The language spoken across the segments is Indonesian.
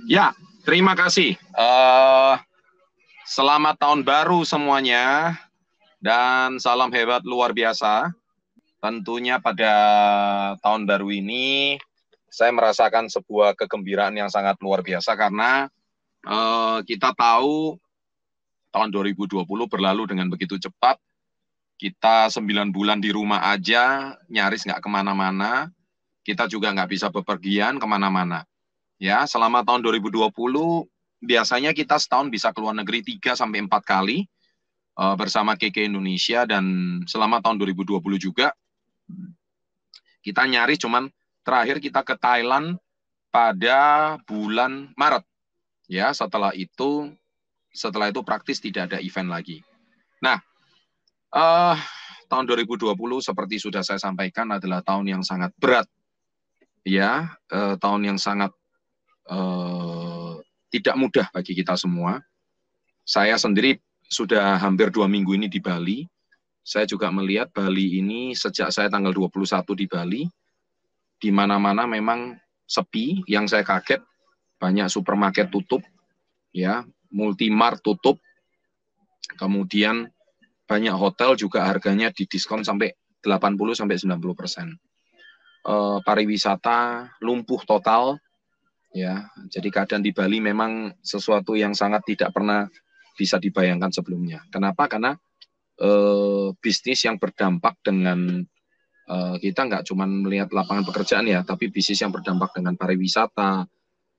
Ya, terima kasih. Selamat tahun baru semuanya dan salam hebat luar biasa. Tentunya pada tahun baru ini saya merasakan sebuah kegembiraan yang sangat luar biasa karena kita tahu tahun 2020 berlalu dengan begitu cepat. Kita 9 bulan di rumah aja, nyaris nggak kemana-mana. Kita juga nggak bisa bepergian kemana-mana. Ya, selama tahun 2020 biasanya kita setahun bisa keluar negeri 3 sampai 4 kali bersama KK Indonesia, dan selama tahun 2020 juga kita nyaris cuman terakhir kita ke Thailand pada bulan Maret. Ya, setelah itu praktis tidak ada event lagi. Nah, tahun 2020 seperti sudah saya sampaikan adalah tahun yang sangat berat. Ya, tahun yang sangat tidak mudah bagi kita semua. Saya sendiri sudah hampir 2 minggu ini di Bali. Saya juga melihat Bali ini sejak saya tanggal 21 di Bali, di mana-mana memang sepi. Yang saya kaget, banyak supermarket tutup, ya, Multimart tutup, kemudian banyak hotel juga harganya didiskon sampai 80-90%. Pariwisata lumpuh total, ya. Jadi keadaan di Bali memang sesuatu yang sangat tidak pernah bisa dibayangkan sebelumnya. Kenapa? Karena bisnis yang berdampak dengan kita nggak cuma melihat lapangan pekerjaan ya, tapi bisnis yang berdampak dengan pariwisata,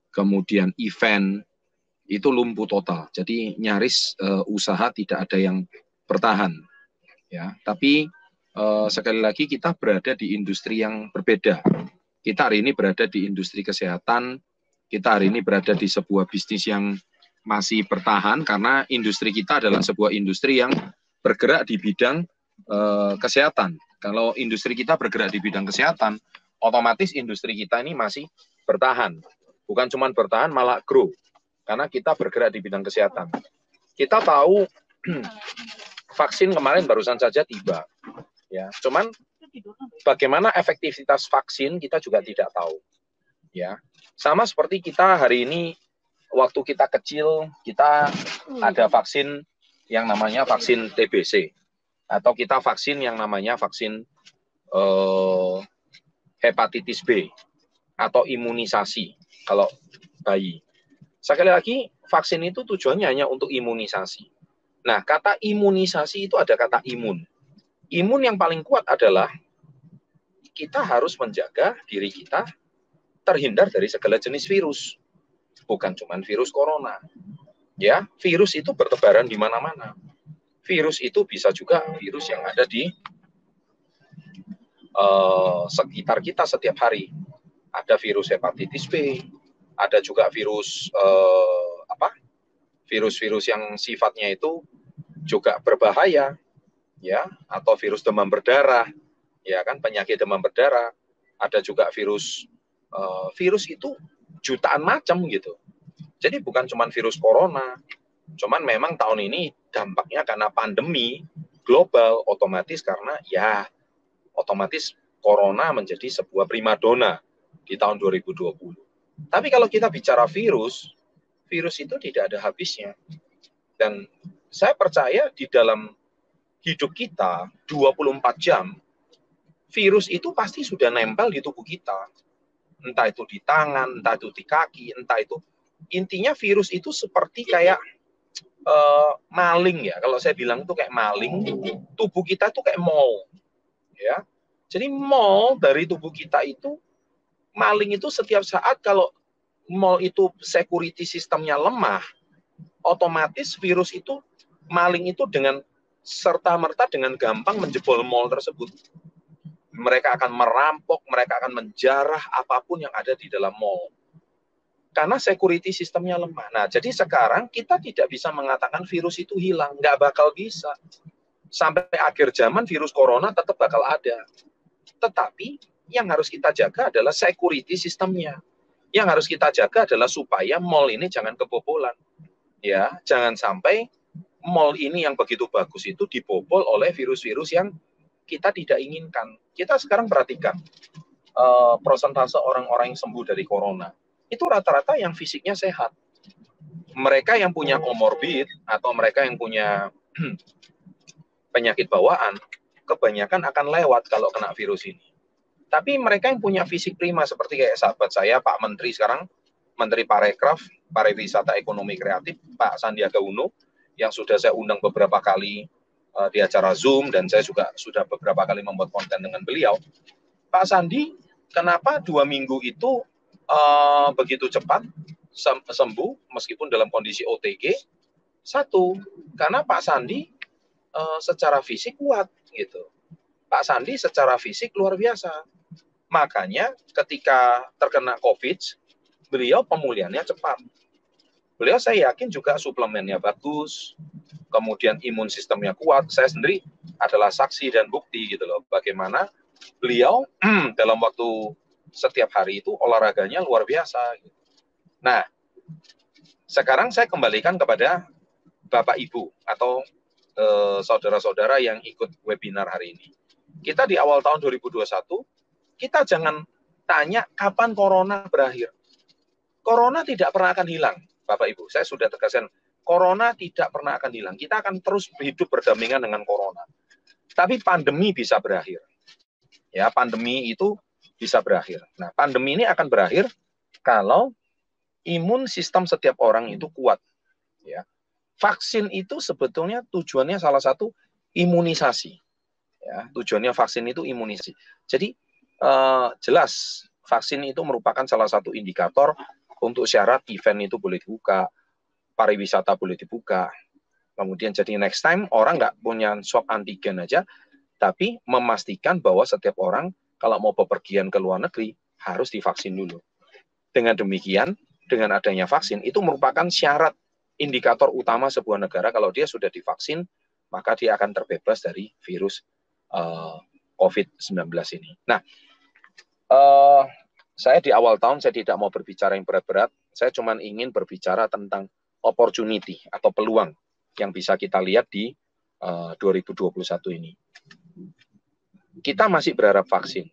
kemudian event, itu lumpuh total. Jadi nyaris usaha tidak ada yang bertahan. Ya, tapi sekali lagi kita berada di industri yang berbeda. Kita hari ini berada di industri kesehatan, kita hari ini berada di sebuah bisnis yang masih bertahan karena industri kita adalah sebuah industri yang bergerak di bidang kesehatan. Kalau industri kita bergerak di bidang kesehatan, otomatis industri kita ini masih bertahan. Bukan cuma bertahan, malah grow. Karena kita bergerak di bidang kesehatan. Kita tahu vaksin kemarin barusan saja tiba. Ya, cuman bagaimana efektivitas vaksin kita juga tidak tahu. Ya, sama seperti kita hari ini, waktu kita kecil, kita ada vaksin yang namanya vaksin TBC, atau kita vaksin yang namanya vaksin hepatitis B, atau imunisasi kalau bayi. Sekali lagi, vaksin itu tujuannya hanya untuk imunisasi. Nah, kata imunisasi itu ada kata imun. Imun yang paling kuat adalah kita harus menjaga diri kita terhindar dari segala jenis virus. Bukan cuma virus corona. Ya, virus itu bertebaran di mana-mana. Virus itu bisa juga virus yang ada di sekitar kita setiap hari. Ada virus hepatitis B, ada juga virus virus-virus yang sifatnya itu juga berbahaya, ya, atau virus demam berdarah, ya kan, penyakit demam berdarah. Ada juga virus virus itu jutaan macam gitu. Jadi bukan cuma virus corona, cuman memang tahun ini dampaknya karena pandemi global, otomatis karena ya otomatis corona menjadi sebuah primadona di tahun 2020. Tapi kalau kita bicara virus, virus itu tidak ada habisnya. Dan saya percaya di dalam hidup kita 24 jam, virus itu pasti sudah nempel di tubuh kita. Entah itu di tangan, entah itu di kaki, entah itu. Intinya virus itu seperti kayak maling ya. Kalau saya bilang itu kayak maling, tubuh kita itu kayak mall. Ya. Jadi mall dari tubuh kita itu, maling itu setiap saat kalau mall itu security sistemnya lemah, otomatis virus itu, maling itu dengan serta-merta dengan gampang menjebol mall tersebut. Mereka akan merampok, mereka akan menjarah apapun yang ada di dalam mall. Karena security sistemnya lemah. Nah, jadi sekarang kita tidak bisa mengatakan virus itu hilang. Nggak bakal bisa. Sampai akhir zaman virus corona tetap bakal ada. Tetapi yang harus kita jaga adalah security sistemnya. Yang harus kita jaga adalah supaya mall ini jangan kebobolan. Ya, jangan sampai mall ini yang begitu bagus itu dibobol oleh virus-virus yang kita tidak inginkan. Kita sekarang perhatikan persentase orang-orang yang sembuh dari corona. itu rata-rata yang fisiknya sehat. Mereka yang punya komorbid atau mereka yang punya penyakit bawaan, kebanyakan akan lewat kalau kena virus ini. Tapi mereka yang punya fisik prima, seperti kayak sahabat saya, Pak Menteri sekarang, Menteri Parekraf, Pariwisata Ekonomi Kreatif, Pak Sandiaga Uno, yang sudah saya undang beberapa kali di acara Zoom, dan saya juga sudah beberapa kali membuat konten dengan beliau. Pak Sandi, kenapa 2 minggu itu begitu cepat sembuh, meskipun dalam kondisi OTG? Satu, karena Pak Sandi secara fisik kuat, gitu. Pak Sandi secara fisik luar biasa. Makanya ketika terkena COVID, beliau pemulihannya cepat. Beliau saya yakin juga suplemennya bagus, kemudian imun sistemnya kuat. Saya sendiri adalah saksi dan bukti gitu loh, bagaimana beliau dalam waktu setiap hari itu olahraganya luar biasa. Nah, sekarang saya kembalikan kepada Bapak Ibu atau saudara-saudara yang ikut webinar hari ini. Kita di awal tahun 2021, kita jangan tanya kapan corona berakhir. Corona tidak pernah akan hilang, Bapak Ibu. Saya sudah tegaskan, corona tidak pernah akan hilang. Kita akan terus hidup berdampingan dengan corona. Tapi pandemi bisa berakhir. Ya, pandemi itu bisa berakhir. Nah, pandemi ini akan berakhir kalau imun sistem setiap orang itu kuat. Ya. Vaksin itu sebetulnya tujuannya salah satu imunisasi. Ya, tujuannya vaksin itu imunisasi. Jadi jelas vaksin itu merupakan salah satu indikator untuk syarat event itu boleh dibuka, pariwisata boleh dibuka. Kemudian jadi next time orang nggak punya swab antigen aja, tapi memastikan bahwa setiap orang kalau mau bepergian ke luar negeri harus divaksin dulu. Dengan demikian, dengan adanya vaksin itu merupakan syarat indikator utama sebuah negara. Kalau dia sudah divaksin, maka dia akan terbebas dari virus COVID-19 ini. Nah, saya di awal tahun saya tidak mau berbicara yang berat-berat, saya cuma ingin berbicara tentang opportunity atau peluang yang bisa kita lihat di 2021 ini. Kita masih berharap vaksin,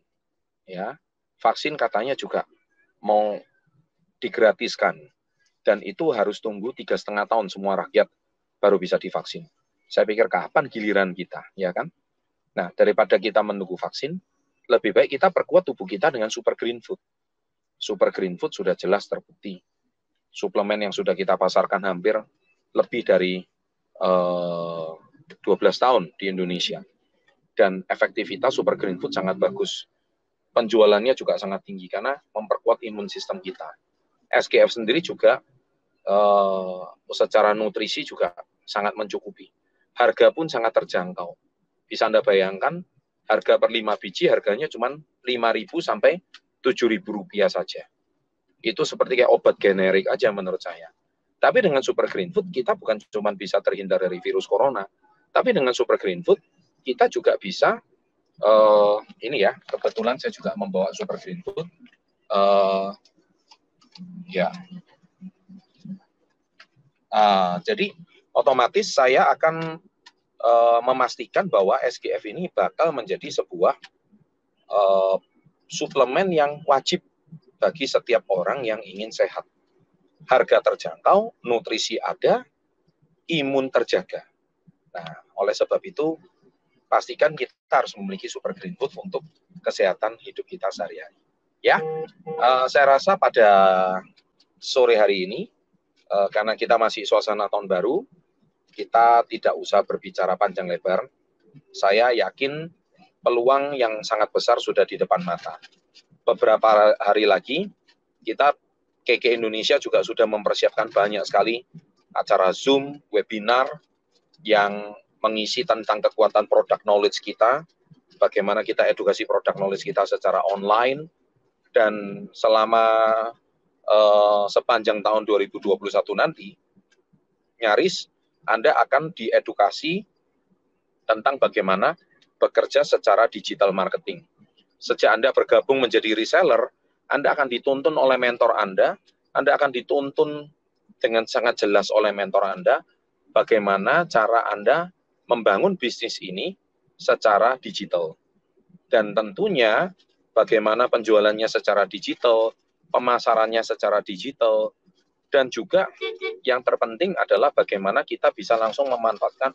ya. Vaksin katanya juga mau digratiskan, dan itu harus tunggu 3,5 tahun semua rakyat baru bisa divaksin. Saya pikir kapan giliran kita, ya kan? Nah, daripada kita menunggu vaksin, lebih baik kita perkuat tubuh kita dengan super green food. Super green food sudah jelas terbukti. Suplemen yang sudah kita pasarkan hampir lebih dari 12 tahun di Indonesia. Dan efektivitas super green food sangat bagus. Penjualannya juga sangat tinggi karena memperkuat imun sistem kita. SGF sendiri juga secara nutrisi juga sangat mencukupi. Harga pun sangat terjangkau. Bisa Anda bayangkan, harga per 5 biji harganya cuma 5.000 sampai 7.000 rupiah saja. Itu seperti kayak obat generik aja menurut saya. Tapi dengan super green food, kita bukan cuma bisa terhindar dari virus corona, tapi dengan super green food, kita juga bisa, ini ya, kebetulan saya juga membawa super green food, ya. Jadi otomatis saya akan memastikan bahwa SGF ini bakal menjadi sebuah suplemen yang wajib bagi setiap orang yang ingin sehat. Harga terjangkau, nutrisi ada, imun terjaga. Nah, oleh sebab itu, pastikan kita harus memiliki super green food untuk kesehatan hidup kita sehari-hari. Ya, saya rasa pada sore hari ini, karena kita masih suasana tahun baru, kita tidak usah berbicara panjang lebar. Saya yakin peluang yang sangat besar sudah di depan mata. Beberapa hari lagi, kita KK Indonesia juga sudah mempersiapkan banyak sekali acara Zoom, webinar, yang mengisi tentang kekuatan product knowledge kita, bagaimana kita edukasi product knowledge kita secara online, dan selama sepanjang tahun 2021 nanti, nyaris Anda akan diedukasi tentang bagaimana bekerja secara digital marketing. Sejak Anda bergabung menjadi reseller, Anda akan dituntun oleh mentor Anda akan dituntun dengan sangat jelas oleh mentor Anda, bagaimana cara Anda membangun bisnis ini secara digital. Dan tentunya bagaimana penjualannya secara digital, pemasarannya secara digital, dan juga yang terpenting adalah bagaimana kita bisa langsung memanfaatkan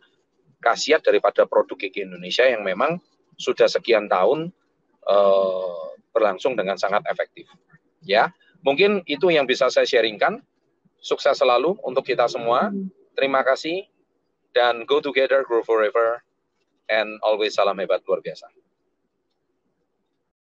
khasiat daripada produk Gigi Indonesia yang memang sudah sekian tahun berlangsung dengan sangat efektif. Ya, mungkin itu yang bisa saya sharingkan. Sukses selalu untuk kita semua. Terima kasih dan go together, grow forever, and always salam hebat luar biasa.